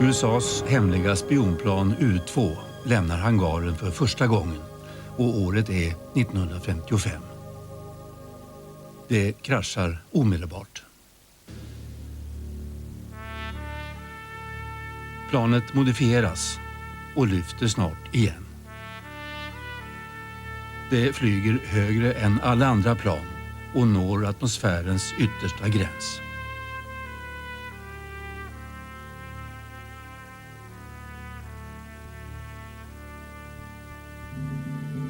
USAs hemliga spionplan U2 lämnar hangaren för första gången och året är 1955. Det kraschar omedelbart. Planet modifieras och lyfter snart igen. Det flyger högre än alla andra plan och når atmosfärens yttersta gräns.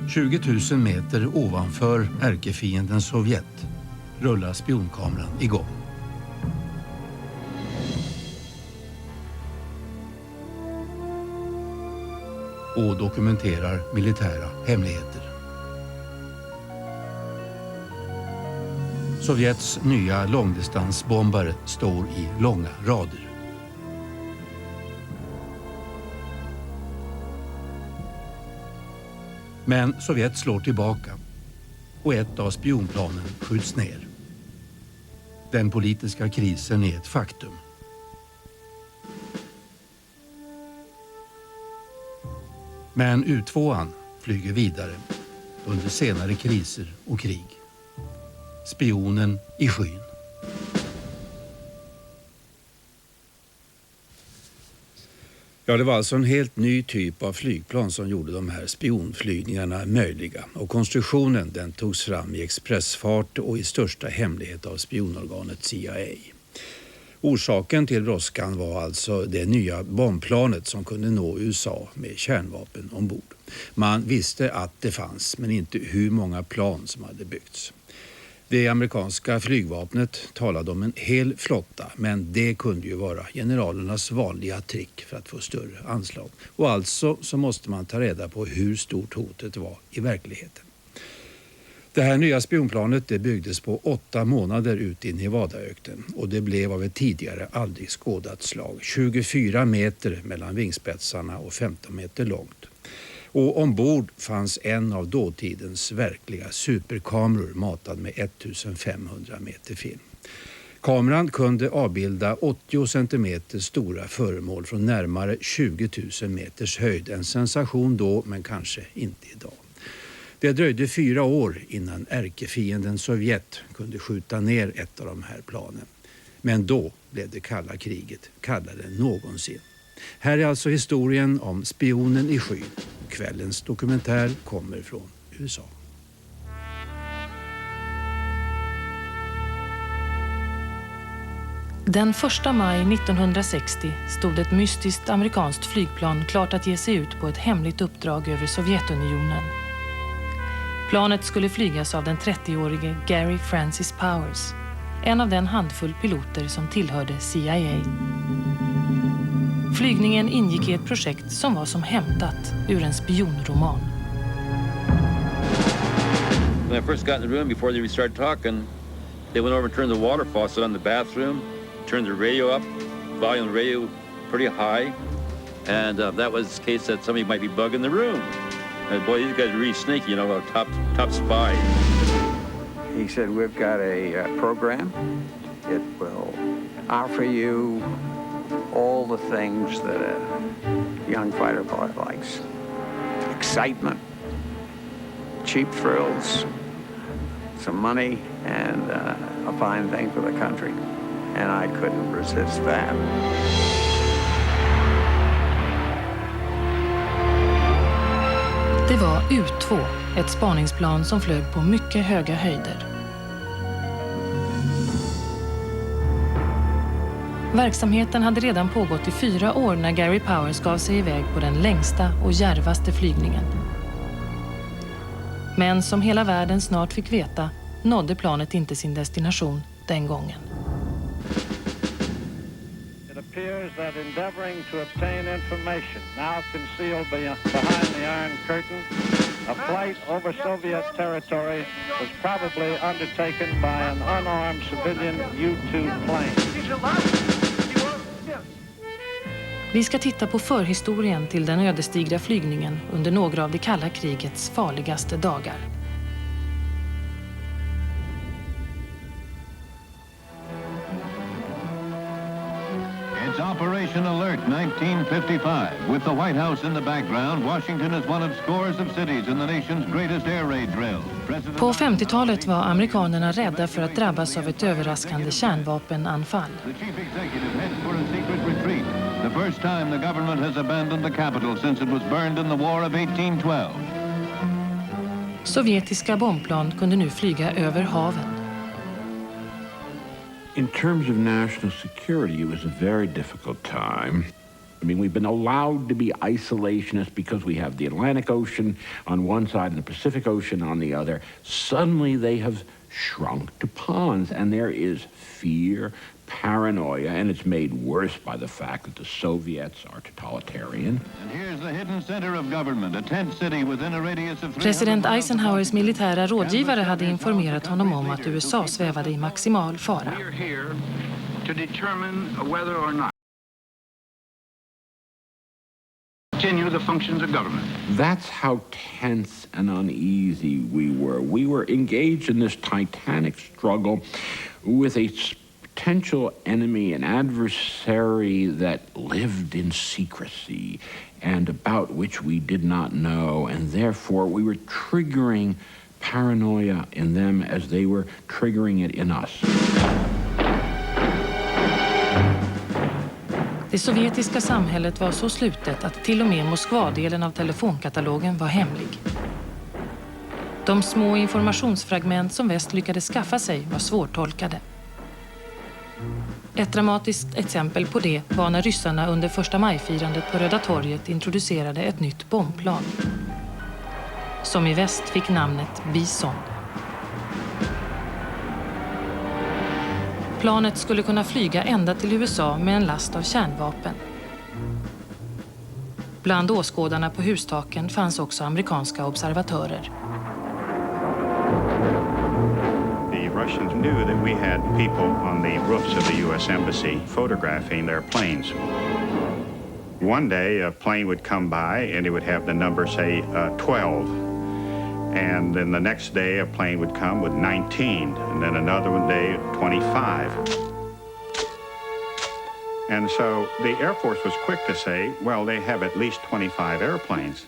...20 000 meter ovanför ärkefienden Sovjet rullar spionkameran igång. Och dokumenterar militära hemligheter. Sovjets nya långdistansbombare står i långa rader. Men Sovjet slår tillbaka och ett av spionplanen skjuts ner. Den politiska krisen är ett faktum. Men U2:an flyger vidare under senare kriser och krig. Spionen i skyn. Ja, det var alltså en helt ny typ av flygplan som gjorde de här spionflygningarna möjliga. Och konstruktionen den togs fram i expressfart och i största hemlighet av spionorganet CIA. Orsaken till brådskan var alltså det nya bombplanet som kunde nå USA med kärnvapen ombord. Man visste att det fanns, men inte hur många plan som hade byggts. Det amerikanska flygvapnet talade om en hel flotta, men det kunde ju vara generalernas vanliga trick för att få större anslag. Och alltså så måste man ta reda på hur stort hotet var i verkligheten. Det här nya spionplanet det byggdes på 8 månader ut i Nevadaöknen och det blev av ett tidigare aldrig skådat slag. 24 meter mellan vingspetsarna och 15 meter långt. Och ombord fanns en av dåtidens verkliga superkameror matad med 1500 meter film. Kameran kunde avbilda 80 centimeter stora föremål från närmare 20 000 meters höjd. En sensation då, men kanske inte idag. Det dröjde 4 år innan ärkefienden Sovjet kunde skjuta ner ett av de här planen. Men då blev det kalla kriget, kallare än någonsin. Här är alltså historien om spionen i skyn. Kvällens dokumentär kommer från USA. Den 1 maj 1960 stod ett mystiskt amerikanskt flygplan klart att ge sig ut på ett hemligt uppdrag över Sovjetunionen. Planet skulle flygas av den 30-årige Gary Francis Powers, en av den handfull piloter som tillhörde CIA. Flygningen ingick i ett projekt som var som hämtat ur en spionroman. When I first got in the room before they started talking, they went over and turned the water faucet on the bathroom, turned the radio up, volume of the radio pretty high, and that was the case that somebody might be bugging the room. And boy, these guys are really sneaky, you know, top spy. He said, we've got a program. It will offer you all the things that a young fighter pilot likes. Excitement, cheap thrills, some money, and a fine thing for the country. And I couldn't resist that. Det var U2, ett spaningsplan som flög på mycket höga höjder. Verksamheten hade redan pågått i 4 år när Gary Powers gav sig iväg på den längsta och djärvaste flygningen. Men som hela världen snart fick veta nådde planet inte sin destination den gången. It appears that endeavoring to obtain information now concealed behind the Iron Curtain, a flight over Soviet territory was probably undertaken by an unarmed civilian U-2 plane. Vi ska titta på förhistorien till den ödesdigra flygningen under några av det kalla krigets farligaste dagar. It's Operation Alert 1955. With the White House in the background, Washington is one of scores of cities in the nation's greatest air raid drill. På 50-talet var amerikanerna rädda för att drabbas av ett överraskande kärnvapenanfall. The chief executive heads for a secret retreat. The first time the government has abandoned the capital since it was burned in the War of 1812. Sovjetiska bombplan kunde nu flyga över haven. In terms of national security, it was a very difficult time. I mean, we've been allowed to be isolationist because we have the Atlantic Ocean on one side and the Pacific Ocean on the other. Suddenly they have shrunk to ponds, and there is fear, paranoia, and it's made worse by the fact that the Soviets are totalitarian. And here's the hidden center of government, a tent city within a radius of 300 President Eisenhowers militära rådgivare hade informerat honom om att USA svävade i maximal fara. We are here to determine whether or not continue the functions of government. That's how tense and uneasy we were. We were engaged in this titanic struggle with a potential enemy, an adversary that lived in secrecy and about which we did not know, and therefore we were triggering paranoia in them as they were triggering it in us. Det sovjetiska samhället var så slutet att till och med Moskvadelen av telefonkatalogen var hemlig. De små informationsfragment som väst lyckades skaffa sig var svårtolkade. Ett dramatiskt exempel på det var när ryssarna under första majfirandet på Röda torget introducerade ett nytt bombplan. Som i väst fick namnet Bison. Planet skulle kunna flyga ända till USA med en last av kärnvapen. Bland åskådarna på hustaken fanns också amerikanska observatörer. The Russians knew that we had people on the roofs of the U.S. Embassy photographing their planes. One day a plane would come by and it would have the number, say, 12. And then the next day a plane would come with 19, and then another one day 25. And so the Air Force was quick to say, well, they have at least 25 airplanes.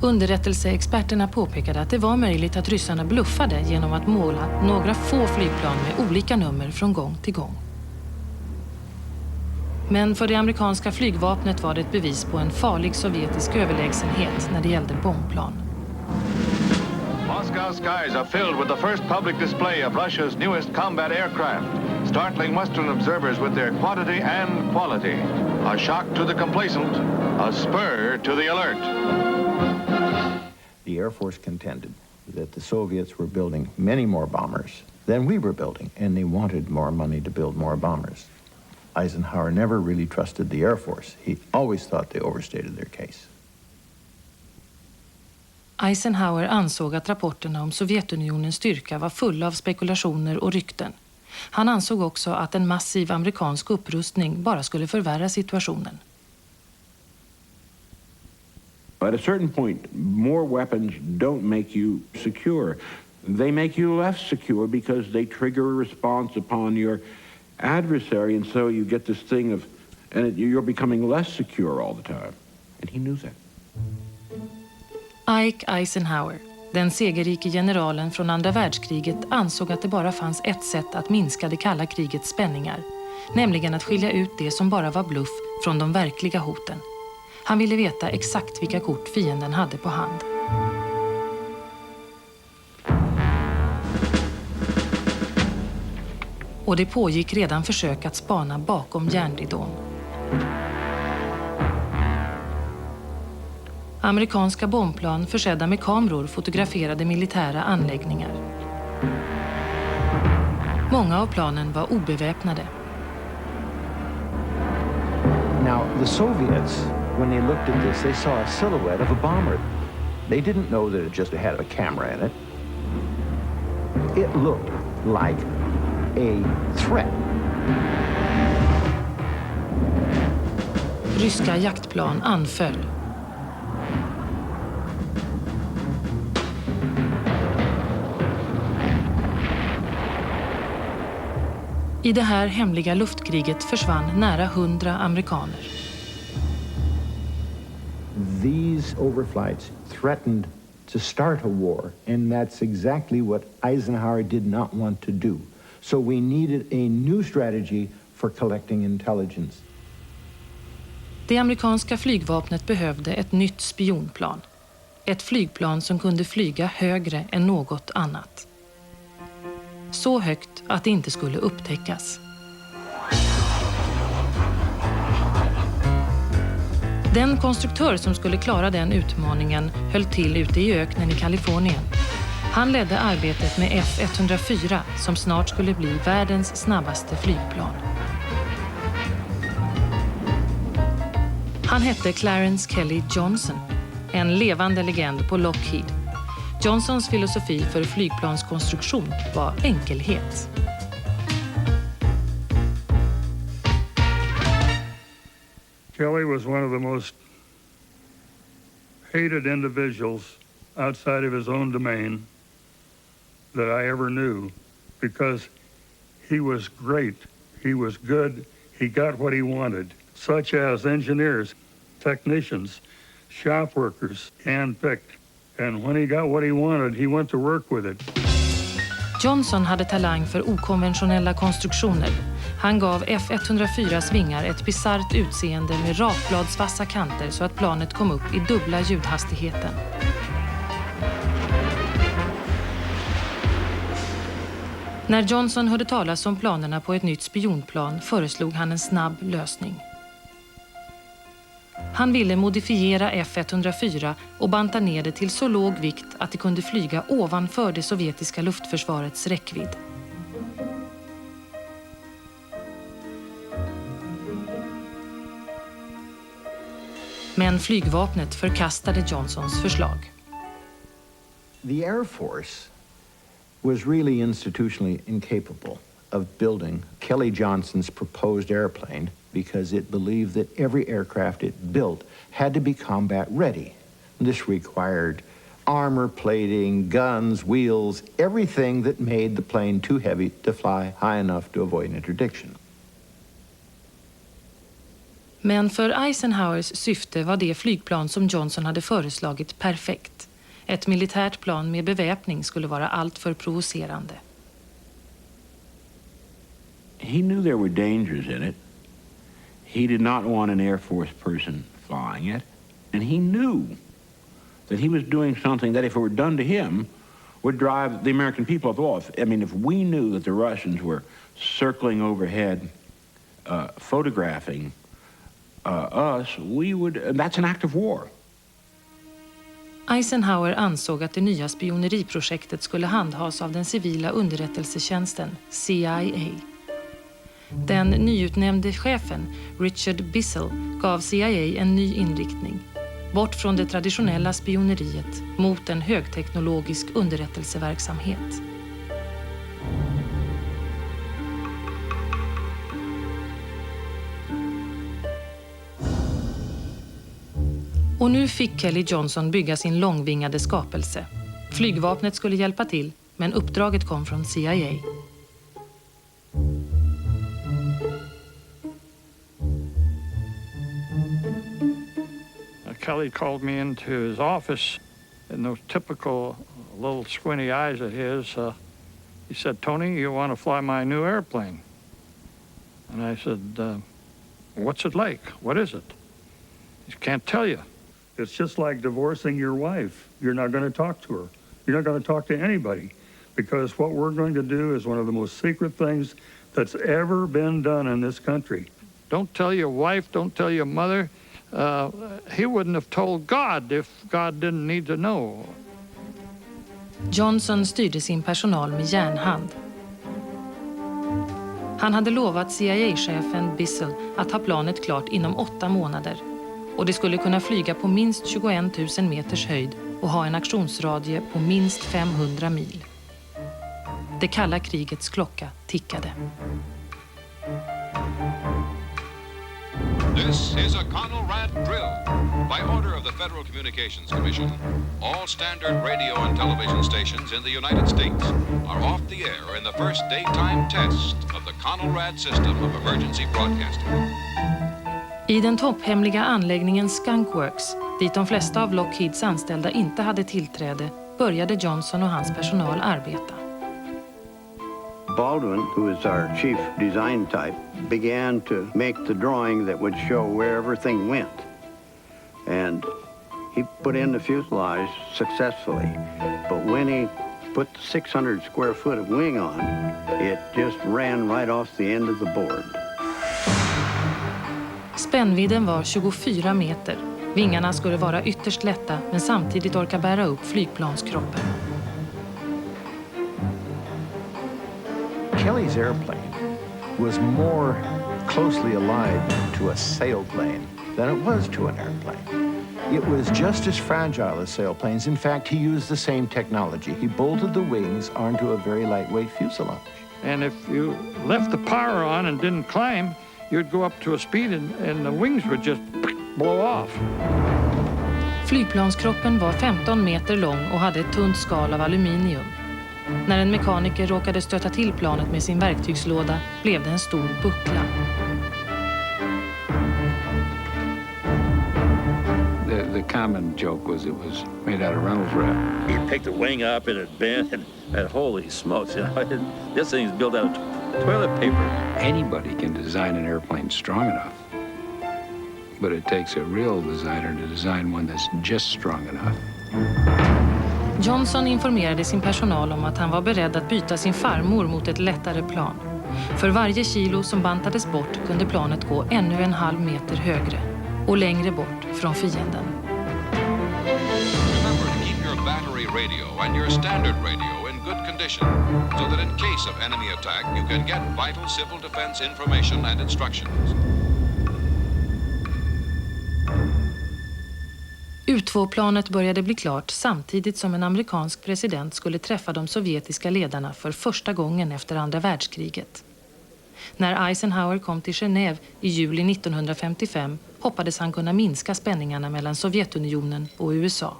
Underrättelseexperterna påpekade att det var möjligt att ryssarna bluffade genom att måla några få flygplan med olika nummer från gång till gång. Men för det amerikanska flygvapnet var det ett bevis på en farlig sovjetisk överlägsenhet när det gällde bombplan. Moscow skies are filled with the first public display of Russia's newest combat aircraft, startling Western observers with their quantity and quality. A shock to the complacent, a spur to the alert. The Air Force contended that the Soviets were building many more bombers than we were building, and they wanted more money to build more bombers. Eisenhower never really trusted the Air Force. He always thought they overstated their case. Eisenhower ansåg att rapporterna om Sovjetunionens styrka var fulla av spekulationer och rykten. Han ansåg också att en massiv amerikansk upprustning bara skulle förvärra situationen. At a certain point, more weapons don't make you secure. They make you less secure because they trigger a response upon your adversary, and so you get this thing of, and you're becoming less secure all the time. And he knew that. Ike Eisenhower, den segerrike generalen från andra världskriget, ansåg att det bara fanns ett sätt att minska det kalla krigets spänningar, nämligen att skilja ut det som bara var bluff från de verkliga hoten. Han ville veta exakt vilka kort fienden hade på hand. Och det pågick redan försök att spana bakom järnridån. Amerikanska bombplan försedda med kameror fotograferade militära anläggningar. Många av planen var obeväpnade. Now, the Soviets, when they looked at this, they saw a silhouette of a bomber. They didn't know that it just had a camera in it. It looked like a threat. Ryska jaktplan anföll. I det här hemliga luftkriget försvann nära 100 amerikaner. These overflights threatened to start a war, and that's exactly what Eisenhower did not want to do. So we needed a new strategy for collecting intelligence. Det amerikanska flygvapnet behövde ett nytt spionplan. Ett flygplan som kunde flyga högre än något annat. Så högt att det inte skulle upptäckas. Den konstruktör som skulle klara den utmaningen höll till ute i öknen i Kalifornien. Han ledde arbetet med F-104 som snart skulle bli världens snabbaste flygplan. Han hette Clarence Kelly Johnson, en levande legend på Lockheed. Johnsons filosofi för flygplanskonstruktion var enkelhet. Kelly was one of the most hated individuals outside of his own domain that I ever knew, because he was great, he was good, he got what he wanted, such as engineers, technicians, shop workers, handpicked. And when he got what he wanted, he went to work with it. Johnson hade talang för okonventionella konstruktioner. Han gav F-104s vingar ett bizarrt utseende med rakbladsvassa kanter så att planet kom upp i dubbla ljudhastigheten. När Johnson hörde talas om planerna på ett nytt spionplan föreslog han en snabb lösning. Han ville modifiera F-104 och banta ner det till så låg vikt att det kunde flyga ovanför det sovjetiska luftförsvarets räckvidd. Men flygvapnet förkastade Johnsons förslag. The Air Force was really institutionally incapable of building Kelly Johnson's proposed airplane because it believed that every aircraft it built had to be combat ready. This required armor plating, guns, wheels, everything that made the plane too heavy to fly high enough to avoid interdiction. Men för Eisenhowers syfte var det flygplan som Johnson hade föreslagit perfekt. Ett militärt plan med beväpning skulle vara allt för provocerande. He knew there were dangers in it. He did not want an Air Force person flying it. And he knew that he was doing something that, if it were done to him, would drive the American people off. I mean, if we knew that the Russians were circling overhead, photographing us, we would, that's an act of war. Eisenhower ansåg att det nya spioneriprojektet skulle handhas av den civila underrättelsetjänsten, CIA. Den nyutnämnde chefen, Richard Bissell, gav CIA en ny inriktning. Bort från det traditionella spioneriet mot en högteknologisk underrättelseverksamhet. Och nu fick Kelly Johnson bygga sin långvingade skapelse. Flygvapnet skulle hjälpa till, men uppdraget kom från CIA. Kelly called me into his office, and those typical little squinty eyes of his, he said, "Tony, you want to fly my new airplane?" And I said, "What's it like? What is it?" He can't tell you. It's just like divorcing your wife. You're not going to talk to her. You're not going to talk to anybody, because what we're going to do is one of the most secret things that's ever been done in this country. Don't tell your wife, don't tell your mother. He wouldn't have told God if God didn't need to know. Johnson styrde sin personal med järnhand. Han hade lovat CIA-chefen Bissell att ha planet klart inom 8 månader. Och det skulle kunna flyga på minst 21 000 meters höjd och ha en aktionsradie på minst 500 mil. Det kalla krigets klocka tickade. This is a Conelrad drill. By order of the Federal Communications Commission, all standard radio and television stations in the United States are off the air in the first daytime test of the Conelrad system of emergency broadcasting. I den topphemliga anläggningen Skunkworks, dit de flesta av Lockheeds anställda inte hade tillträde, började Johnson och hans personal arbeta. Baldwin, who is our chief design type, began to make the drawing that would show where everything went. And he put in the fuselage successfully. But when he put the 600 square foot of wing on, it just ran right off the end of the board. Spännvidden var 24 meter. Vingarna skulle vara ytterst lätta men samtidigt orka bära upp flygplanskroppen. Kelly's airplane was more closely allied to a sailplane than it was to an airplane. It was just as fragile as sailplanes. In fact, he used the same technology. He bolted the wings onto a very lightweight fuselage. And if you left the power on and didn't climb, you'd go up to a speed and the wings would just blow off. Flygplanskroppen var 15 meter lång och hade ett tunt skal av aluminium. När en mekaniker råkade stöta till planet med sin verktygslåda blev det en stor buckla. The common joke was it was made out of Reynolds wrap. He picked the wing up and it bent and holy smokes, you know, this thing's built out of toilet paper. Anybody can design an airplane strong enough, but it takes a real designer to design one that's just strong enough. Johnson informerade sin personal om att han var beredd att byta sin farmor mot ett lättare plan. För varje kilo som bantades bort kunde planet gå ännu en halv meter högre och längre bort från fienden. Remember to keep your battery radio and your standard radio in good condition so that in case of enemy attack you can get vital civil defense information and instructions. U-2-planet började bli klart samtidigt som en amerikansk president skulle träffa de sovjetiska ledarna för första gången efter andra världskriget. När Eisenhower kom till Genève i juli 1955 hoppades han kunna minska spänningarna mellan Sovjetunionen och USA.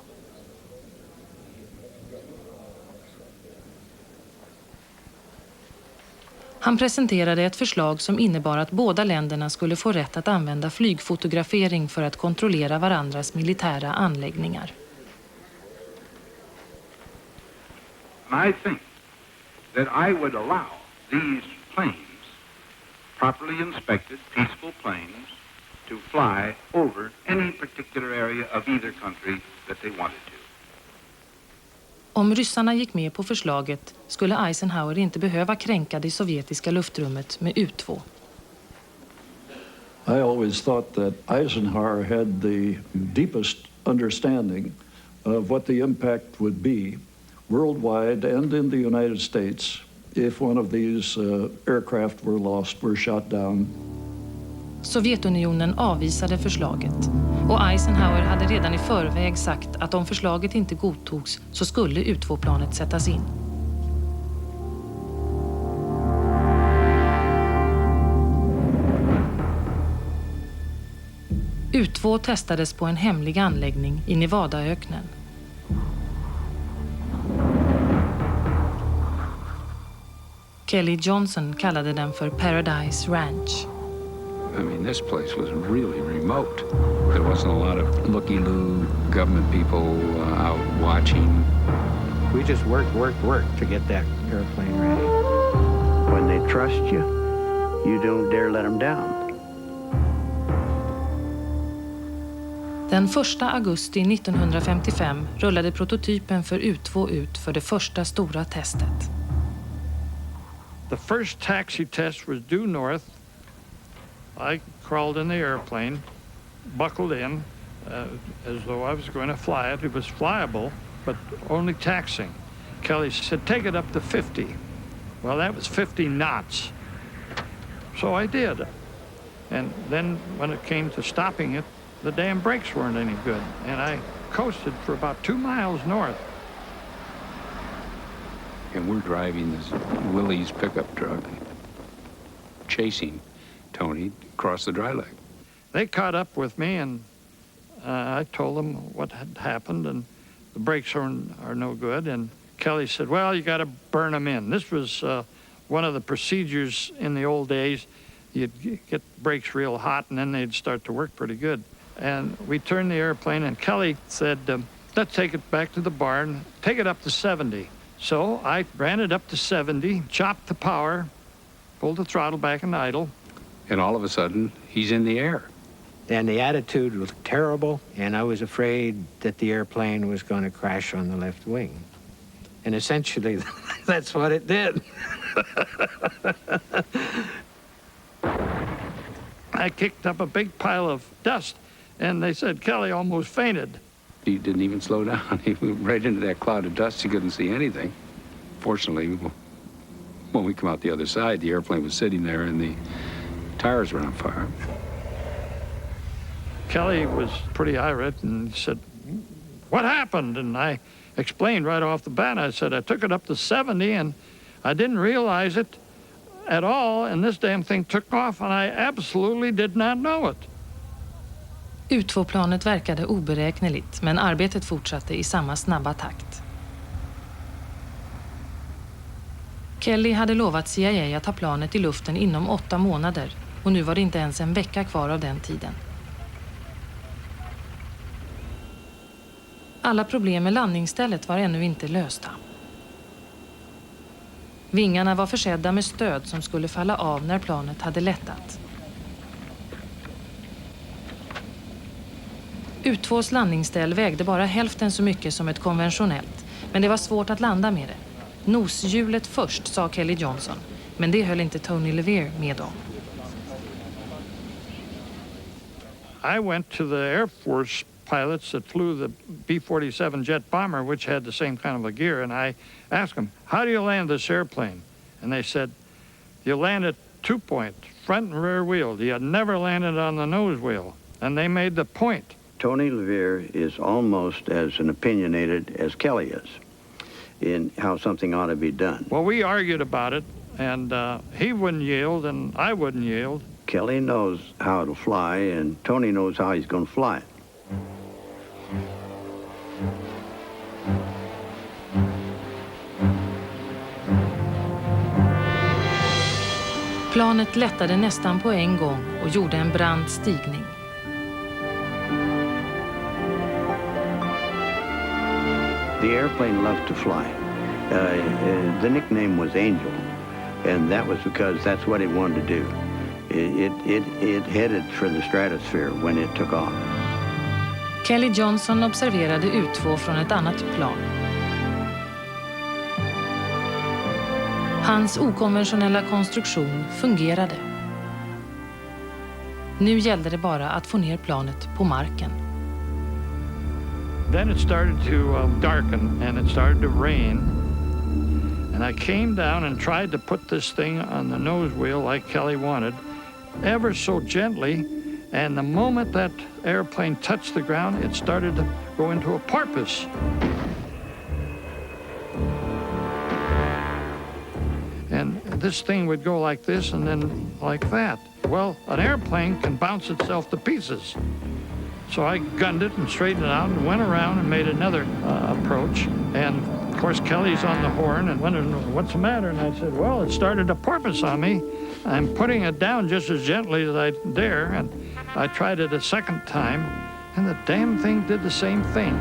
Han presenterade ett förslag som innebar att båda länderna skulle få rätt att använda flygfotografering för att kontrollera varandras militära anläggningar. I think that I would allow these planes, properly inspected, peaceful planes, to fly over any particular area of either country that they wanted to. Om ryssarna gick med på förslaget skulle Eisenhower inte behöva kränka det sovjetiska luftrummet med U-2. I always thought that Eisenhower had the deepest understanding of what the impact would be worldwide and in the United States if one of these aircraft were shot down. Sovjetunionen avvisade förslaget och Eisenhower hade redan i förväg sagt att om förslaget inte godtogs så skulle U-2-planet sättas in. U-2 testades på en hemlig anläggning i Nevadaöknen. Kelly Johnson kallade den för Paradise Ranch. I mean, this place was really remote. There wasn't a lot of looky-loo government people out watching. We just worked to get that airplane ready. When they trust you, you don't dare let them down. Den 1 augusti 1955 rullade prototypen för U-2 ut för det första stora testet. The first taxi test was due north. I crawled in the airplane, buckled in, as though I was going to fly it. It was flyable, but only taxiing. Kelly said, take it up to 50. Well, that was 50 knots. So I did. And then when it came to stopping it, the damn brakes weren't any good. And I coasted for about 2 miles north. And we're driving this Willie's pickup truck, chasing Tony across the dry lake. They caught up with me, and I told them what had happened, and the brakes are no good. And Kelly said, well, you got to burn them in. This was one of the procedures in the old days. You'd get the brakes real hot, and then they'd start to work pretty good. And we turned the airplane, and Kelly said, let's take it back to the barn, take it up to 70. So I ran it up to 70, chopped the power, pulled the throttle back in idle. And all of a sudden, he's in the air. And the attitude was terrible, and I was afraid that the airplane was going to crash on the left wing. And essentially, that's what it did. I kicked up a big pile of dust, and they said Kelly almost fainted. He didn't even slow down. He went right into that cloud of dust. He couldn't see anything. Fortunately, when we come out the other side, the airplane was sitting there, and the tires were on fire. Kelly was pretty irate and said, what happened? And I explained right off the bat. I said, I took it up to 70, and I didn't realize it at all, and this damn thing took off, and I absolutely did not know it. U-2-planet verkade oberäkneligt, men arbetet fortsatte i samma snabba takt. Kelly hade lovat CIA att ha planet i luften inom 8 månader, och nu var det inte ens en vecka kvar av den tiden. Alla problem med landningsstället var ännu inte lösta. Vingarna var försedda med stöd som skulle falla av när planet hade lättat. U-2s landningsställ vägde bara hälften så mycket som ett konventionellt, men det var svårt att landa med det. Noshjulet först, sa Kelly Johnson, men det höll inte Tony LeVere med om. I went to the Air Force pilots that flew the B-47 jet bomber, which had the same kind of a gear, and I asked them, how do you land this airplane? And they said, you land it 2 point, front and rear wheel. You never landed on the nose wheel. And they made the point. Tony LeVere is almost as opinionated as Kelly is in how something ought to be done. Well, we argued about it, and he wouldn't yield, and I wouldn't yield. Kelly knows how it'll fly, and Tony knows how he's going to fly it. Planet lättade nästan på en gång och gjorde en brant stigning. The airplane loved to fly. The nickname was Angel, and that was because that's what it wanted to do. It headed for the stratosphere when it took off. Kelly Johnson observerade U-2 från ett annat plan. Hans okonventionella konstruktion fungerade. Nu gällde det bara att få ner planet på marken. Then it started to darken, and it started to rain. And I came down and tried to put this thing on the nose wheel like Kelly wanted, ever so gently. And the moment that airplane touched the ground, it started to go into a porpoise. And this thing would go like this and then like that. Well, an airplane can bounce itself to pieces. So I gunned it and straightened it out and went around and made another approach. And of course, Kelly's on the horn and wondering, what's the matter? And I said, well, it started to porpoise on me. I'm putting it down just as gently as I dare. And I tried it a second time, and the damn thing did the same thing.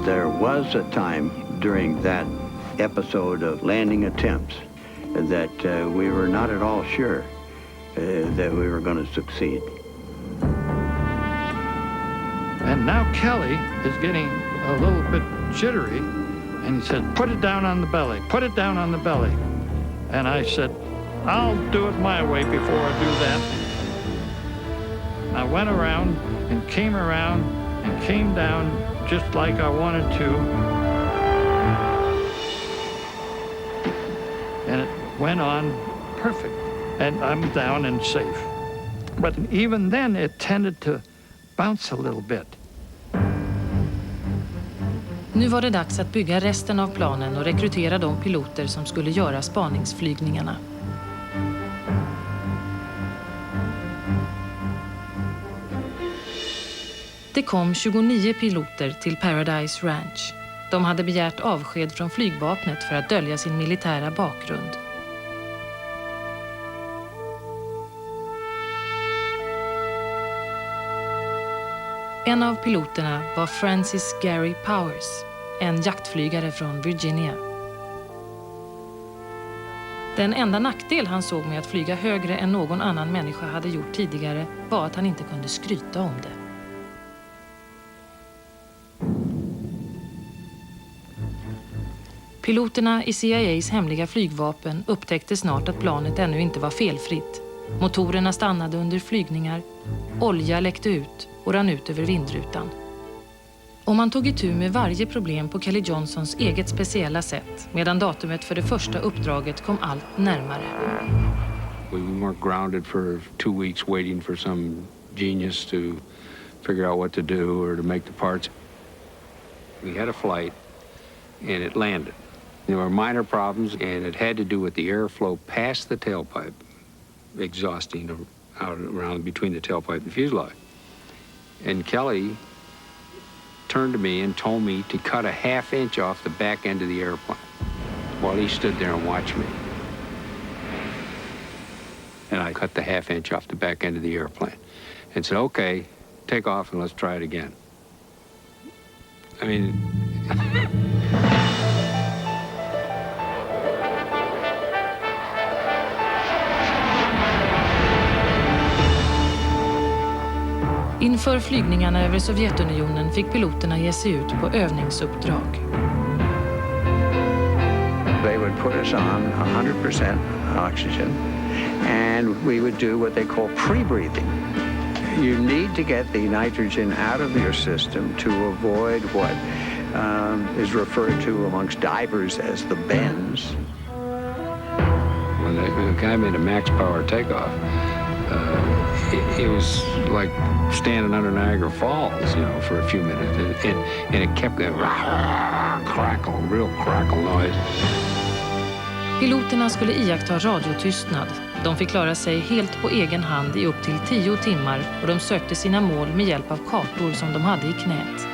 There was a time during that episode of landing attempts that we were not at all sure that we were going to succeed. And now Kelly is getting a little bit jittery, and he said, put it down on the belly, put it down on the belly. And I said, I'll do it my way before I do that. I went around and came down just like I wanted to. And it went on perfect. And I'm down and safe. But even then, it tended to bounce a little bit. Nu var det dags att bygga resten av planen och rekrytera de piloter som skulle göra spaningsflygningarna. Det kom 29 piloter till Paradise Ranch. De hade begärt avsked från flygvapnet för att dölja sin militära bakgrund. En av piloterna var Francis Gary Powers, en jaktflygare från Virginia. Den enda nackdel han såg med att flyga högre än någon annan människa hade gjort tidigare var att han inte kunde skryta om det. Piloterna i CIAs hemliga flygvapen upptäckte snart att planet ännu inte var felfritt. Motorerna stannade under flygningar, olja läckte ut och rann ut över vindrutan. Och man tog itu med varje problem på Kelly Johnsons eget speciella sätt, medan datumet för det första uppdraget kom allt närmare. We weren't grounded for 2 weeks waiting for some genius to figure out what to do or to make the parts. We had a flight and it landed. There were minor problems and it had to do with the airflow past the tailpipe, exhausting out around between the tailpipe and the fuselage. And Kelly turned to me and told me to cut a ½ inch off the back end of the airplane while he stood there and watched me. And I cut the ½ inch off the back end of the airplane and said, okay, take off and let's try it again. I mean... Inför flygningarna över Sovjetunionen fick piloterna ge sig ut på övningsuppdrag. They would put us on 100% oxygen and we would do what they call pre-breathing. You need to get the nitrogen out of your system to avoid what is referred to amongst divers as the bends. When the guy made a max power takeoff, it was like standing under Niagara Falls, you know, for a few minutes. And it kept that crackle, real crackle noise. Piloterna skulle iaktta radiotystnad. De fick klara sig helt på egen hand i upp till 10 timmar och de sökte sina mål med hjälp av kartor som de hade i knät.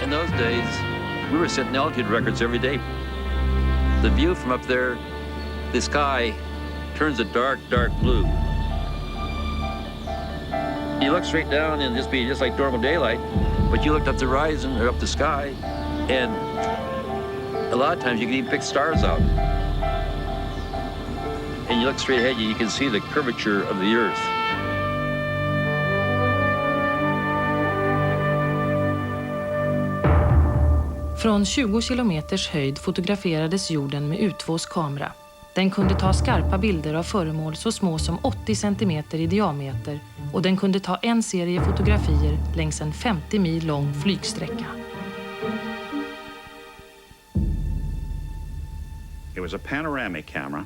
In those days, we were setting altitude records every day. The view from up there, the sky turns a dark, dark blue. You look straight down and just be just like normal daylight, but you looked up the horizon or up the sky, and a lot of times you can even pick stars out. And you look straight ahead, you can see the curvature of the earth. Från 20 kilometers höjd fotograferades jorden med U2s kamera. Den kunde ta skarpa bilder av föremål så små som 80 centimeter i diameter och den kunde ta en serie fotografier längs en 50 mil lång flygsträcka. It was a panoramic camera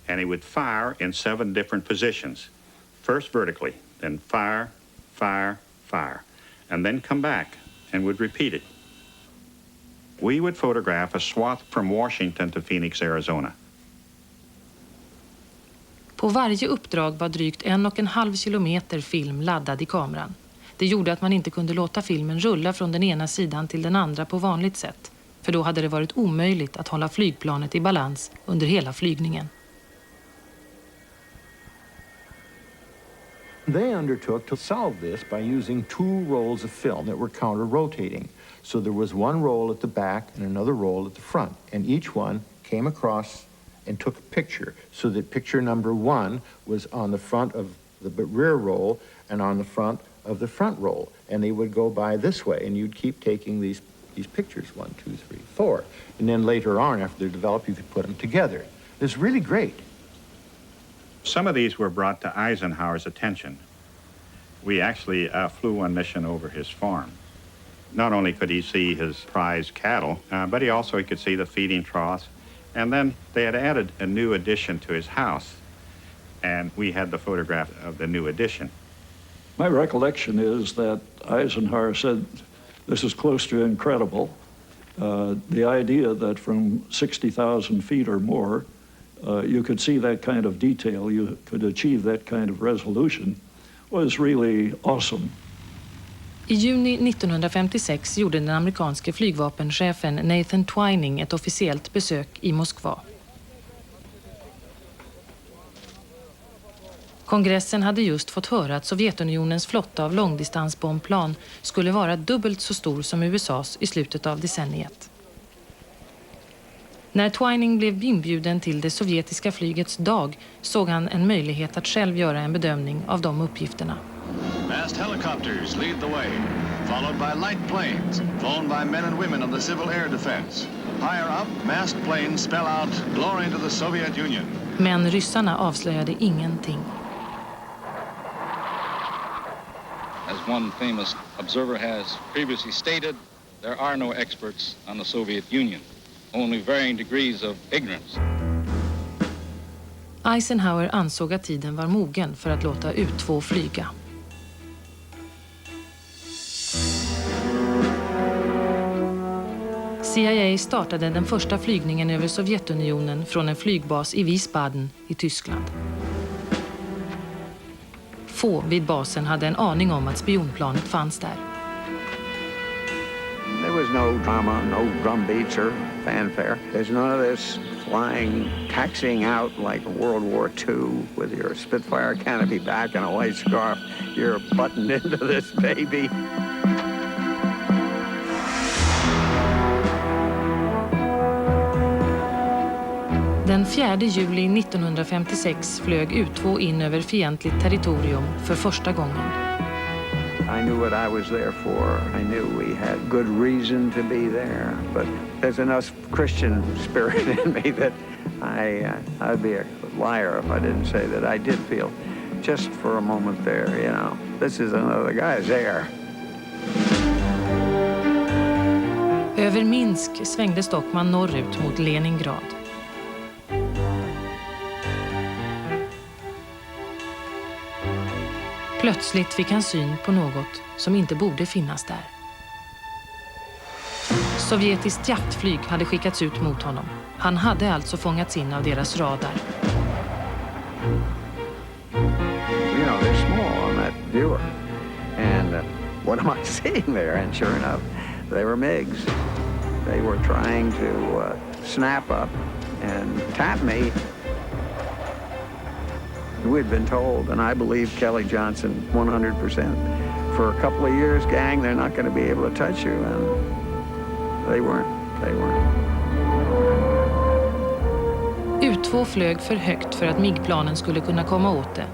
and it would fire in 7 different positions. First vertically, then fire, fire, fire, and then come back and would repeat it. We would photograph a swath from Washington to Phoenix, Arizona. På varje uppdrag var drygt 1,5 kilometer film laddad i kameran. Det gjorde att man inte kunde låta filmen rulla från den ena sidan till den andra på vanligt sätt. För då hade det varit omöjligt att hålla flygplanet i balans under hela flygningen. They undertook to solve this by using 2 rolls of film that were counter-rotating. So there was one roll at the back and another roll at the front. And each one came across and took a picture so that picture number 1 was on the front of the rear roll and on the front of the front roll. And they would go by this way and you'd keep taking these pictures, 1, 2, 3, 4. And then later on, after they're developed, you could put them together. It's really great. Some of these were brought to Eisenhower's attention. We actually flew one mission over his farm. Not only could he see his prize cattle, but he could see the feeding troughs. And then they had added a new addition to his house, and we had the photograph of the new addition. My recollection is that Eisenhower said, This is close to incredible. The idea that from 60,000 feet or more, you could see that kind of detail, you could achieve that kind of resolution, was really awesome. I juni 1956 gjorde den amerikanske flygvapenchefen Nathan Twining ett officiellt besök i Moskva. Kongressen hade just fått höra att Sovjetunionens flotta av långdistansbombplan skulle vara dubbelt så stor som USAs i slutet av decenniet. När Twining blev inbjuden till det sovjetiska flygets dag såg han en möjlighet att själv göra en bedömning av de uppgifterna. Massed helicopters lead the way, followed by light planes, flown by men and women of the civil air defense. Higher up, massed planes spell out glory to the Soviet Union. Men ryssarna avslöjade ingenting. As one famous observer has previously stated, there are no experts on the Soviet Union, only varying degrees of ignorance. Eisenhower ansåg att tiden var mogen för att låta U-2 flyga. CIA startade den första flygningen över Sovjetunionen från en flygbas i Wiesbaden i Tyskland. Få vid basen hade en aning om att spionplanet fanns där. There was no drama, no drum beats or fanfare. There's none of this flying, taxiing out like World War II with your Spitfire canopy back and a white scarf. You're buttoned into this baby. Den 4 juli 1956 flög U-2 in över fientligt territorium för första gången. I knew what I was there for. I knew we had good reason to be there. But there's enough Christian spirit in me that I'd be a liar if I didn't say that I did feel just for a moment there, you know, this is another guy's there. Över Minsk svängde Stockman norrut mot Leningrad. Plötsligt fick han syn på något som inte borde finnas där. Sovjetiskt jaktflyg hade skickats ut mot honom. Han hade alltså fångats in av deras radar. You know, they're small on that viewer. And what am I seeing there? And sure enough, they were MiGs. They were trying to snap up and tap me. We'd been told, and I believe Kelly Johnson 100%, for a couple of years, gang, they're not going to be able to touch you. And they weren't. U-2 flög för högt för att MiG-planen skulle kunna komma åt det.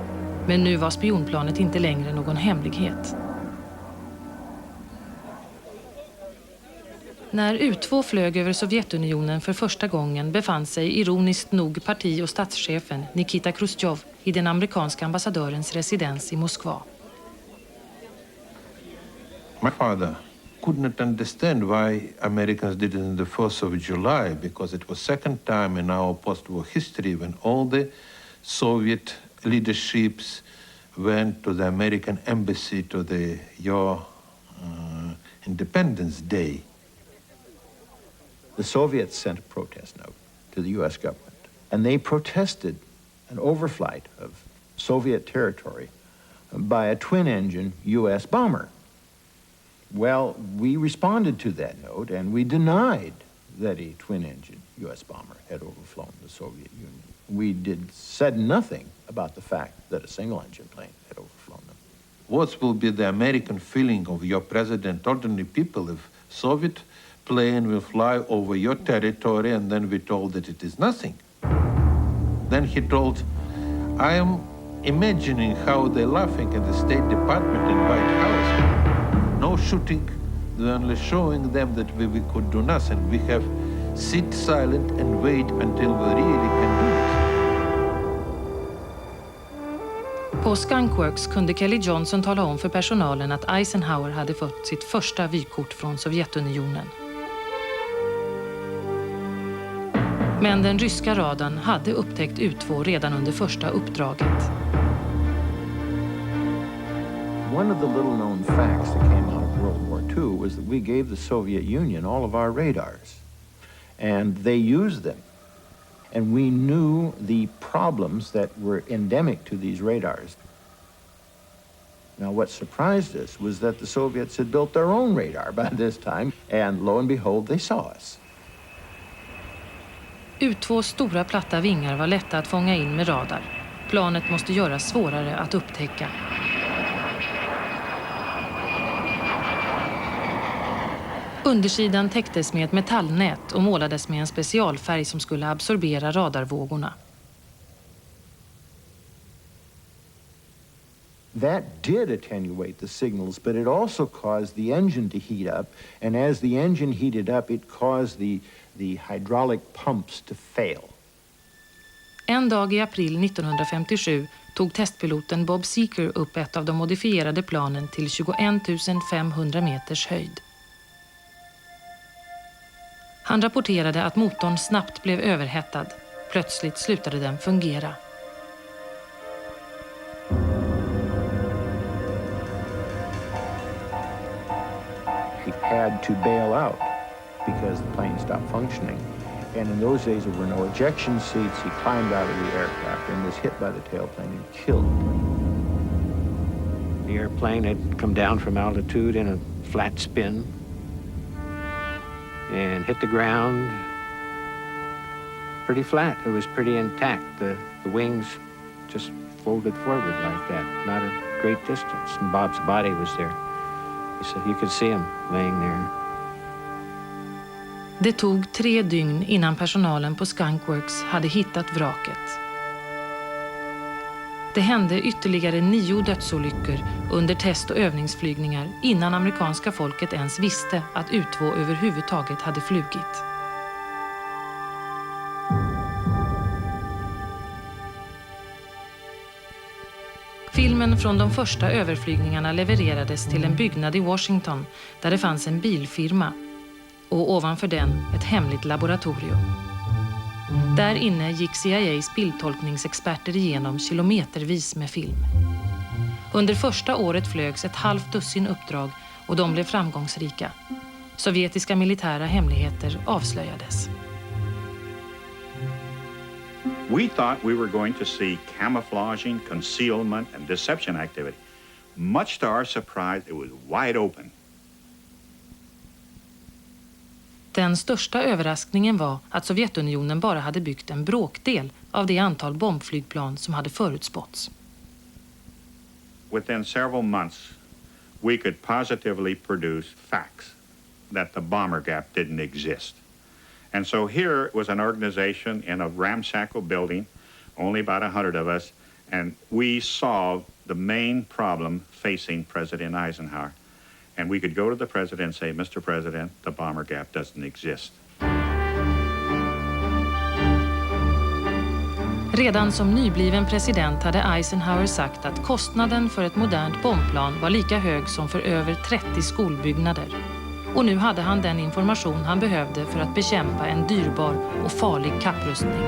Men nu var spionplanet inte längre någon hemlighet. När U-2 flög över Sovjetunionen för första gången befann sig ironiskt nog parti- och statschefen Nikita Khrushchev i den amerikanska ambassadörens residens i Moskva. My father could not understand why Americans did it on the 1st of July, because it was second time in our post-war history when all the Soviet leaderships went to the American embassy to your Independence Day. The Soviets sent a protest note to the U.S. government, and they protested an overflight of Soviet territory by a twin-engine U.S. bomber. Well, we responded to that note, and we denied that a twin-engine U.S. bomber had overflown the Soviet Union. We said nothing about the fact that a single-engine plane had overflown them. What will be the American feeling of your president, ordinary people, if Soviet plane will fly over your territory and then we told that it is nothing? Then he told, I am imagining how they're laughing in the State Department and White House. No shooting, they're only showing them that we could do nothing. We have sit silent and wait until we really can do it. På Skunkworks kunde Kelly Johnson tala om för personalen att Eisenhower hade fått sitt första vykort från Sovjetunionen. Men den ryska radarn hade upptäckt U-2 redan under första uppdraget. One of the little known facts that came out of World War II was that we gave the Soviet Union all of our radars, and they used them. And we knew the problems that were endemic to these radars. Now, what surprised us was that the Soviets had built their own radar by this time, and lo and behold, they saw us. U2 stora platta vingar var lätta att fånga in med radar. Planet måste göras svårare att upptäcka. Undersidan täcktes med ett metallnät och målades med en specialfärg som skulle absorbera radarvågorna. That did attenuate the signals, but it also caused the engine to heat up, and as the engine heated up, it caused the hydraulic pumps to fail. En dag i april 1957 tog testpiloten Bob Seeker upp ett av de modifierade planen till 21 500 meters höjd. Han rapporterade att motorn snabbt blev överhettad. Plötsligt slutade den fungera. He had to bail out because the plane stopped functioning. And in those days there were no ejection seats. He climbed out of the aircraft and was hit by the tailplane and killed. The airplane had come down from altitude in a flat spin and hit the ground pretty flat. It was pretty intact. The wings just folded forward like that, not a great distance. And Bob's body was there. So you could see him laying there. Det tog 3 dygn innan personalen på Skunkworks hade hittat vraket. Det hände ytterligare 9 dödsolyckor under test- och övningsflygningar innan amerikanska folket ens visste att U2 överhuvudtaget hade flugit. Filmen från de första överflygningarna levererades till en byggnad i Washington där det fanns en bilfirma och ovanför den ett hemligt laboratorium. Där inne gick CIAs bildtolkningsexperter igenom kilometervis med film. Under första året flögs ett halvt dussin uppdrag och de blev framgångsrika. Sovjetiska militära hemligheter avslöjades. We thought we were going to see camouflaging, concealment, and deception activity. Much to our surprise, it was wide open. Den största överraskningen var att Sovjetunionen bara hade byggt en bråkdel av det antal bombflygplan som hade förutspåtts. Within several months, we could positively produce facts that the bomber gap didn't exist. And so here was an organization in a ramshackle building, only about 100 of us, and we solved the main problem facing President Eisenhower. And we could go to the president and say, Mr. President, the bomber gap doesn't exist. Redan som nybliven president hade Eisenhower sagt att kostnaden för ett modernt bombplan var lika hög som för över 30 skolbyggnader. Och nu hade han den information han behövde för att bekämpa en dyrbar och farlig kapprustning.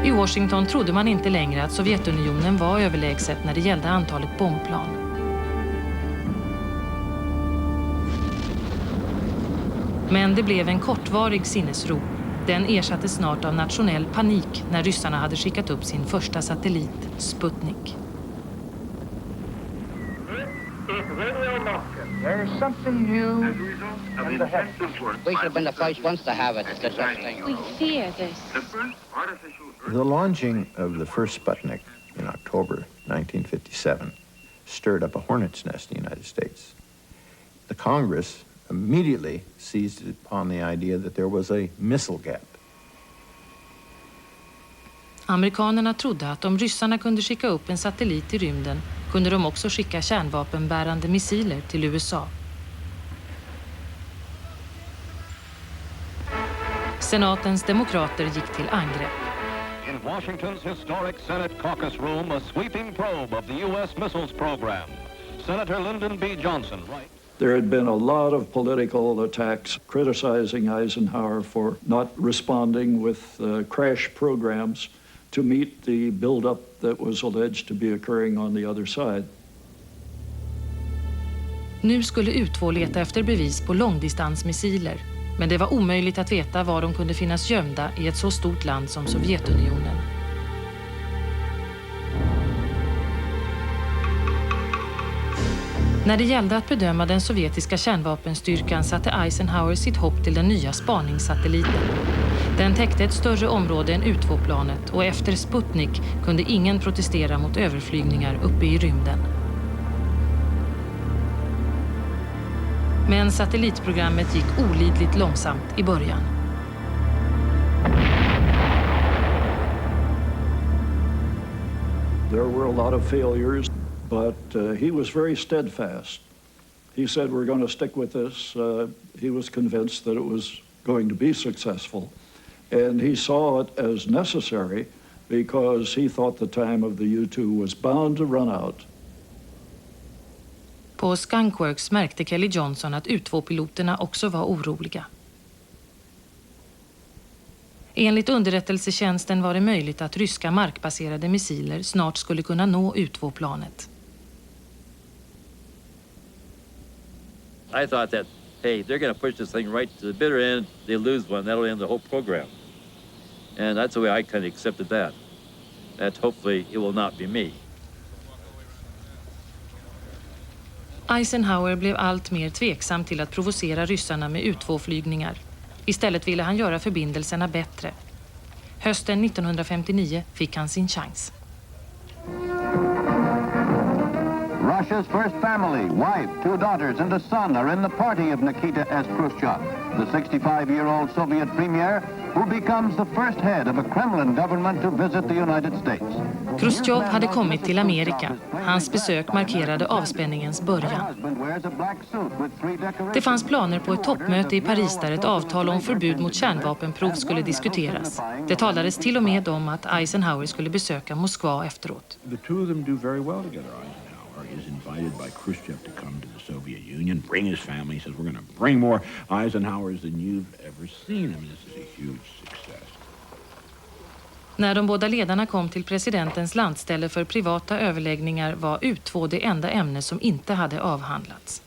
I Washington trodde man inte längre att Sovjetunionen var överlägset när det gällde antalet bombplan. Men det blev en kortvarig sinnesro. Den ersattes snart av nationell panik när ryssarna hade skickat upp sin första satellit, Sputnik. There's something new in the heavens. We should have been the first ones to have it. There's such thing. We fear this. The launching of the first Sputnik in October 1957 stirred up a hornet's nest in the United States. The Congress immediately seized upon the idea that there was a missile gap. Amerikanerna trodde att om ryssarna kunde skicka upp en satellit i rymden kunde de också skicka kärnvapenbärande missiler till USA. Senatens demokrater gick till angrepp. In Washington's historic Senate caucus room, a sweeping probe of the U.S. missiles program. Senator Lyndon B. Johnson, right? There had been a lot of political attacks criticizing Eisenhower for not responding with crash programs to meet the buildup that was alleged to be occurring on the other side. Nu skulle U2 leta efter bevis på långdistansmissiler, men det var omöjligt att veta var de kunde finnas gömda i ett så stort land som Sovjetunionen. När det gällde att bedöma den sovjetiska kärnvapenstyrkan satte Eisenhower sitt hopp till den nya spaningssatelliten. Den täckte ett större område än U2-planet och efter Sputnik kunde ingen protestera mot överflygningar uppe i rymden. Men satellitprogrammet gick olidligt långsamt i början. There were a lot of failures, but he was very steadfast. He said, we're going to stick with this. He was convinced that it was going to be successful. And he saw it as necessary because he thought the time of the U-2 was bound to run out. På Skunkworks märkte Kelly Johnson att U2-piloterna också var oroliga. Enligt underrättelsetjänsten var det möjligt att ryska markbaserade missiler snart skulle kunna nå U2-planet. I thought that, hey, they're going to push this thing right to the bitter end. They lose one, that'll end the whole program. And that's the way I kind of accepted that. That hopefully it will not be me. Eisenhower blev allt mer tveksam till att provocera ryssarna med U2-flygningar. Istället ville han göra förbindelserna bättre. Hösten 1959 fick han sin chans. Russia's first family, wife, 2 daughters and a son are in the party of Nikita S. Khrushchev, the 65-year-old Soviet premier who becomes the first head of a Kremlin government to visit the United States. Khrushchev hade kommit till Amerika. Hans besök markerade avspänningens början. Det fanns planer på ett toppmöte i Paris där ett avtal om förbud mot kärnvapenprov skulle diskuteras. Det talades till och med om att Eisenhower skulle besöka Moskva efteråt. The two of them do very well together. Eisenhower is invited by Khrushchev to come to the Soviet Union, bring his family. He says, we're going to bring more Eisenhowers than you've ever seen. I mean, this is a huge success. När de båda ledarna kom till presidentens landställe för privata överläggningar var U2 det enda ämne som inte hade avhandlats.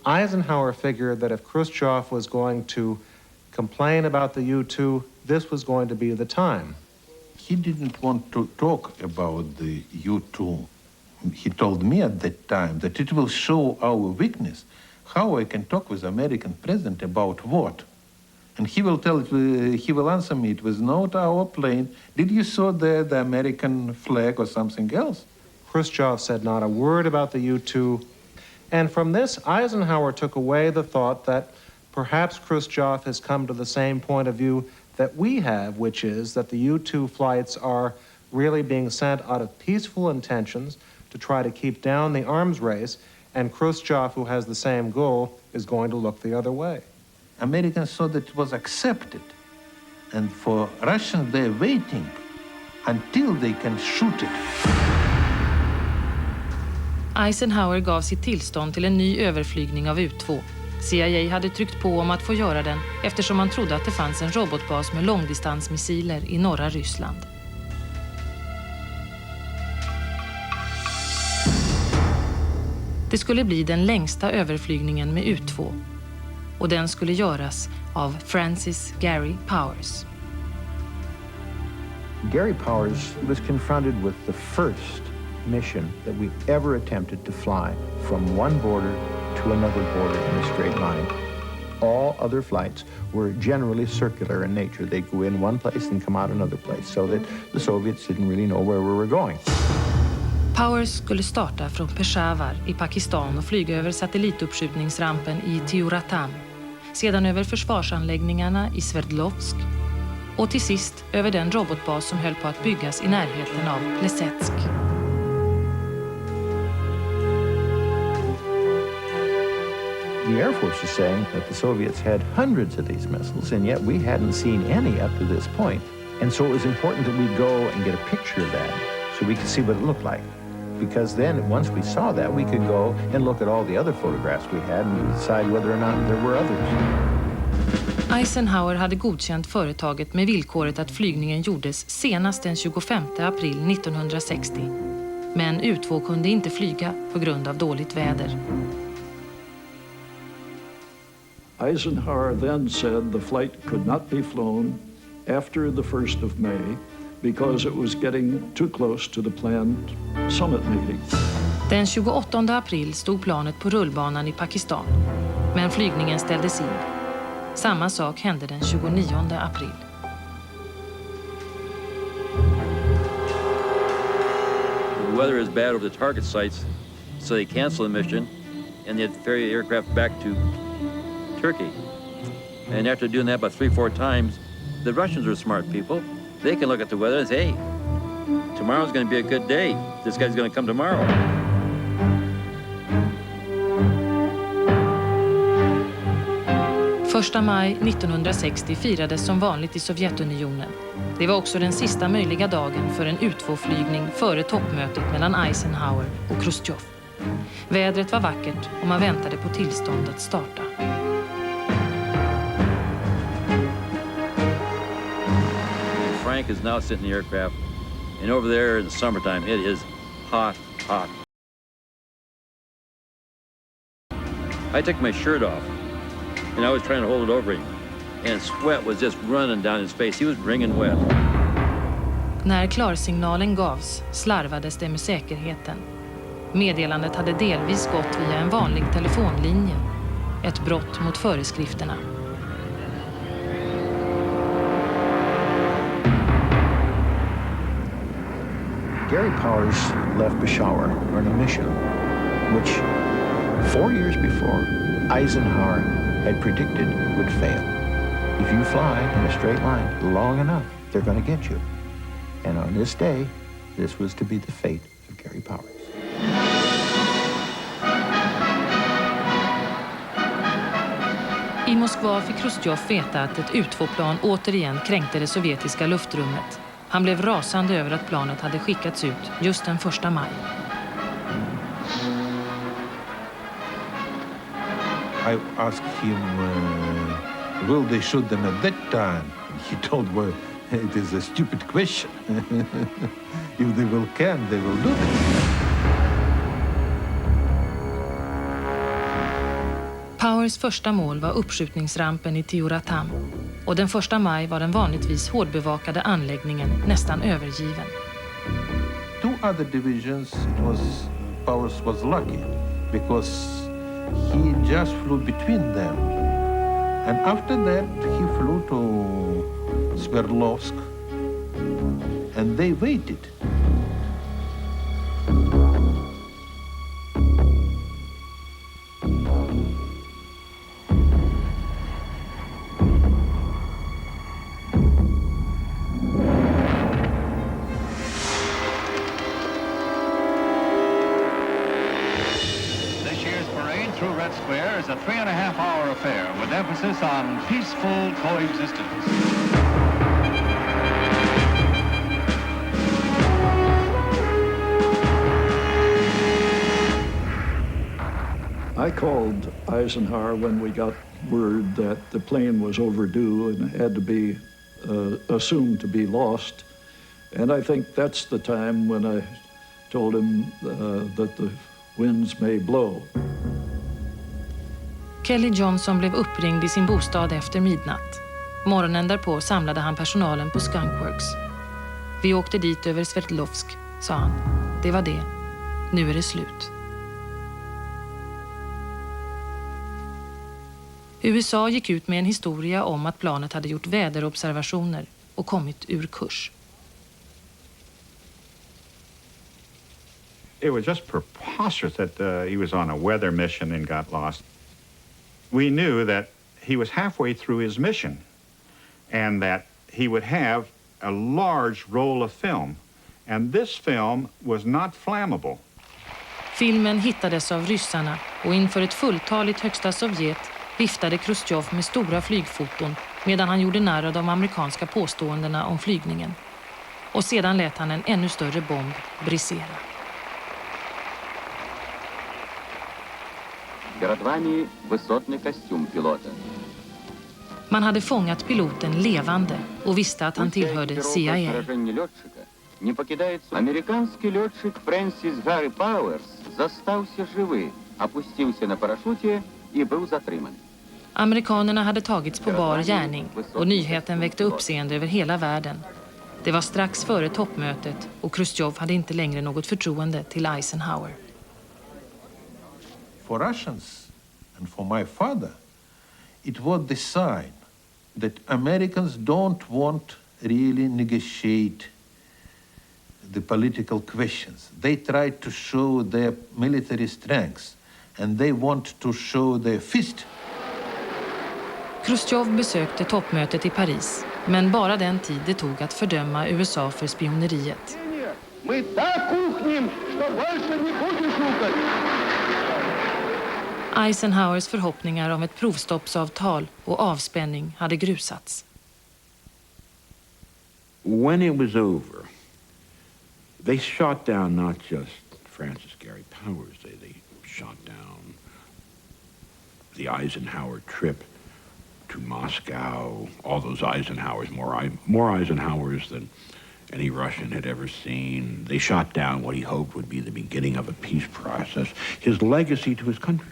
Eisenhower figured that if Khrushchev was going to complain about the U-2, this was going to be the time. He didn't want to talk about the U-2. He told me at that time that it will show our weakness, how I can talk with American president about what. And he will answer me, it was not our plane. Did you saw there the American flag or something else? Khrushchev said not a word about the U-2. And from this, Eisenhower took away the thought that perhaps Khrushchev has come to the same point of view that we have, which is that the U-2 flights are really being sent out of peaceful intentions to try to keep down the arms race, and Khrushchev, who has the same goal, is going to look the other way. Americans saw that it was accepted. And for Russians, they're waiting until they can shoot it. Eisenhower gav sitt tillstånd till en ny överflygning av U2. CIA hade tryckt på om att få göra den eftersom man trodde att det fanns en robotbas med långdistansmissiler i norra Ryssland. Det skulle bli den längsta överflygningen med U2 och den skulle göras av Francis Gary Powers. Gary Powers was confronted with the first mission that we ever attempted to fly from one border to another border in a straight line. All other flights were generally circular in nature. They'd go in one place and come out another place, so that the Soviets didn't really know where we were going. Powers skulle starta från Peshawar i Pakistan och flyga över satellituppskjutningsrampen i Tiuratam, sedan över försvarsanläggningarna i Sverdlovsk och till sist över den robotbas som höll på att byggas i närheten av Plesetsk. The Air Force is saying that the Soviets had hundreds of these missiles, and yet we hadn't seen any up to this point. And so it was important that we go and get a picture of that so we could see what it looked like. Because then, once we saw that, we could go and look at all the other photographs we had and decide whether or not there were others. Eisenhower hade godkänt företaget med villkoret att flygningen gjordes senast den 25 april 1960. Men U2 kunde inte flyga på grund av dåligt väder. Eisenhower then said the flight could not be flown after the 1st of May because it was getting too close to the planned summit meeting. Den 28 april stod planet på rullbanan i Pakistan, men flygningen ställdes in. Samma sak hände den 29 april. The weather is bad over the target sites, so they cancel the mission and they ferry the aircraft back to Turkey. And after doing that about 3-4 times, the Russians are smart people. They can look at the weather and say, hey, tomorrow's going to be a good day. This guy's going to come tomorrow. Första maj 1960 firades som vanligt i Sovjetunionen. Det var också den sista möjliga dagen för en U2-flygning före toppmötet mellan Eisenhower och Khrushchev. Vädret var vackert och man väntade på tillstånd att starta. Frank is now sitting in the aircraft, and over there in the summertime, it is hot, hot. I took my shirt off, and I was trying to hold it over him, and sweat was just running down his face. He was wringing wet. När klarsignalen gavs slarvades det med säkerheten. Meddelandet hade delvis gått via en vanlig telefonlinje. Ett brott mot föreskrifterna. Gary Powers left Peshawar on a mission which 4 years before Eisenhower had predicted would fail. If you fly in a straight line long enough, they're going to get you. And on this day, this was to be the fate of Gary Powers. I Moskva fick Khrushchev veta att ett U2-plan återigen kränkte det sovjetiska luftrummet. Han blev rasande över att planet hade skickats ut just den 1 maj. I asked him, will they shoot them at that time? He told me, it is a stupid question. If they can, they will do it. Powers första mål var uppskjutningsrampen i Tiuratam. Och den 1 maj var den vanligtvis hårdbevakade anläggningen nästan övergiven. 2 other divisions, Powers was lucky because he just flew between them. And after that, he flew to Sverdlovsk and they waited. A 3.5-hour affair with emphasis on peaceful coexistence. I called Eisenhower when we got word that the plane was overdue and had to be assumed to be lost. And I think that's the time when I told him that the winds may blow. Kelly Johnson blev uppringd i sin bostad efter midnatt. Morgonen därpå samlade han personalen på Skunkworks. Vi åkte dit över Sverdlovsk, sa han. Det var det. Nu är det slut. USA gick ut med en historia om att planet hade gjort väderobservationer och kommit ur kurs. It was just preposterous that he was on a weather mission and got lost. We knew that he was halfway through his mission and that he would have a large roll of film. And this film was not flammable. Filmen hittades av ryssarna och inför ett fulltaligt högsta Sovjet viftade Khrushchev med stora flygfoton medan han gjorde narr av de amerikanska påståendena om flygningen. Och sedan lät han en ännu större bomb brisera. Перед вами высотный костюм пилота. Man hade fångat piloten levande och visste att han tillhörde CIA. Не покидається. Американський льотчик Фрэнсис Гаррі Пауэрс застався живий, опустився на парашуті і був затриманий. Amerikanerna hade tagits på bar gärning och nyheten väckte uppseende över hela världen. Det var strax före toppmötet och Khrushchev hade inte längre något förtroende till Eisenhower. For Russians and for my father, it was the sign that Americans don't want really negotiate the political questions. They try to show their military strengths and they want to show their fist. Khrushchev besökte toppmötet i Paris, men bara den tid det tog att fördöma USA för spioneriet. Eisenhowers förhoppningar om ett provstoppsavtal och avspänning hade grusats. When it was over, they shot down not just Francis Gary Powers, they shot down the Eisenhower trip to Moscow, all those Eisenhowers, more Eisenhowers than any Russian had ever seen. They shot down what he hoped would be the beginning of a peace process, his legacy to his country.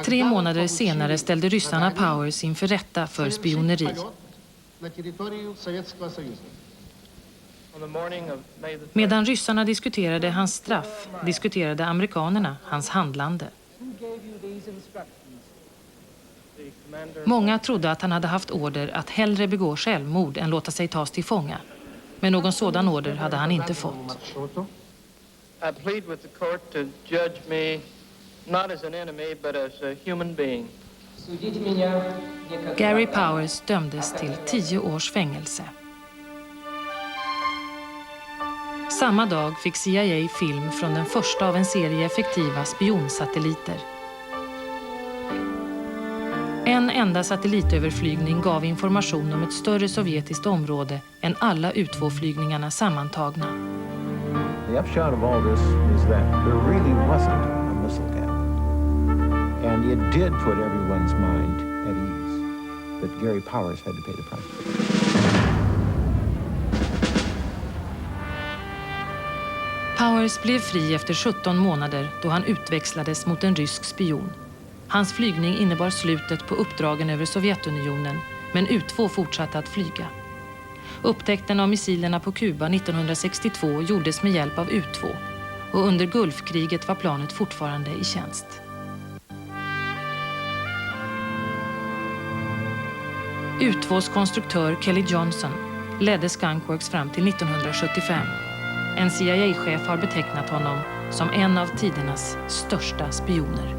3 månader senare ställde ryssarna Powers inför rätta för spioneri. Medan ryssarna diskuterade hans straff, diskuterade amerikanerna hans handlande. Många trodde att han hade haft order att hellre begå självmord än låta sig tas till fånga. Men någon sådan order hade han inte fått. I plead with the court to judge me not as an enemy but as a human being. Gary Powers dömdes till 10 års fängelse. Samma dag fick CIA film från den första av en serie effektiva spionsatelliter. En enda satellitöverflygning gav information om ett större sovjetiskt område än alla U2-flygningarna sammantagna. The upshot of all this is that there really wasn't a missile gap. And it did put everyone's mind at ease. But Gary Powers had to pay the price for it. Powers blev fri efter 17 månader då han utväxlades mot en rysk spion. Hans flygning innebar slutet på uppdragen över Sovjetunionen, men U2 fortsatte att flyga. Upptäckten av missilerna på Kuba 1962 gjordes med hjälp av U2 och under Gulfkriget var planet fortfarande i tjänst. U2s konstruktör Kelly Johnson ledde Skunkworks fram till 1975. En CIA-chef har betecknat honom som en av tidernas största spioner.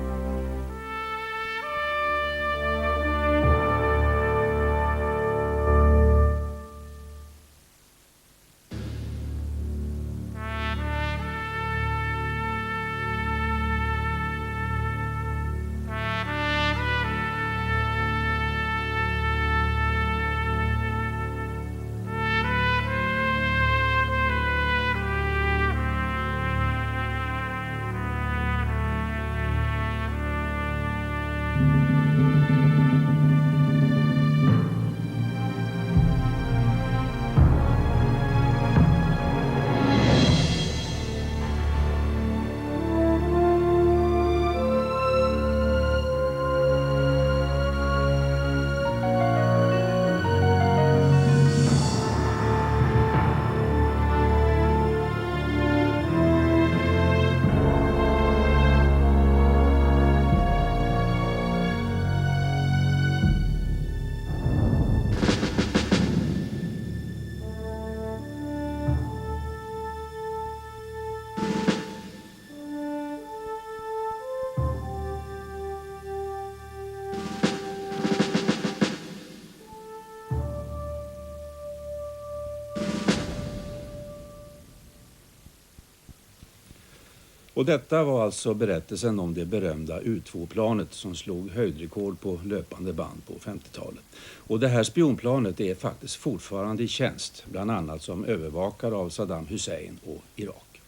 Och detta var alltså berättelsen om det berömda U2-planet som slog höjdrekord på löpande band på 50-talet. Och det här spionplanet är faktiskt fortfarande i tjänst, bland annat som övervakare av Saddam Hussein och Irak.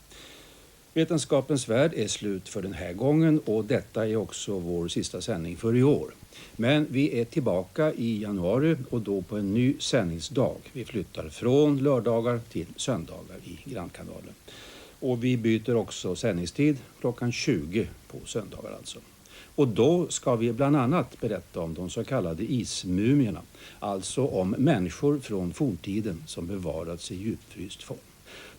Vetenskapens värld är slut för den här gången och detta är också vår sista sändning för i år. Men vi är tillbaka i januari och då på en ny sändningsdag. Vi flyttar från lördagar till söndagar i grannkanalen. Och vi byter också sändningstid klockan 20 på söndagar alltså. Och då ska vi bland annat berätta om de så kallade ismumierna. Alltså om människor från forntiden som bevarats i djupfryst form.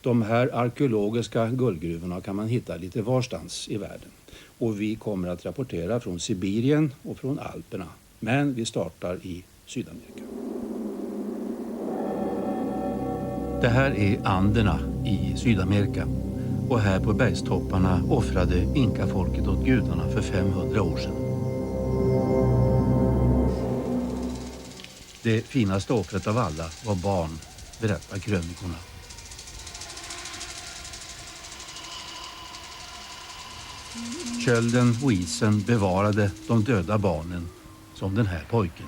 De här arkeologiska guldgruvorna kan man hitta lite varstans i världen. Och vi kommer att rapportera från Sibirien och från Alperna. Men vi startar i Sydamerika. Det här är Anderna i Sydamerika. Och här på bergstopparna offrade inkafolket åt gudarna för 500 år sedan. Det finaste offret av alla var barn, berättar krönikorna. Kölden och isen bevarade de döda barnen som den här pojken.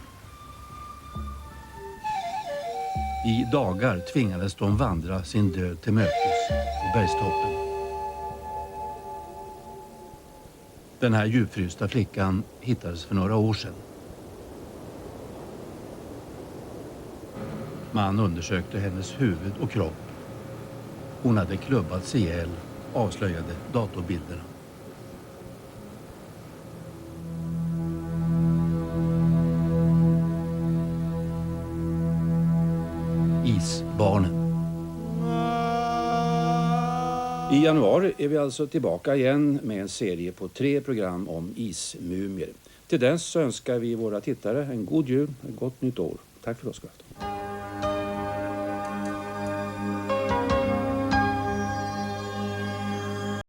I dagar tvingades de vandra sin död till mötes på bergstoppen. Den här djupfrysta flickan hittades för några år sedan. Man undersökte hennes huvud och kropp. Hon hade klubbats ihjäl, avslöjade datorbilderna. Isbarnen. I januari är vi alltså tillbaka igen med en serie på 3 program om ismumier. Till dess önskar vi våra tittare en god jul, ett gott nytt år. Tack för oss.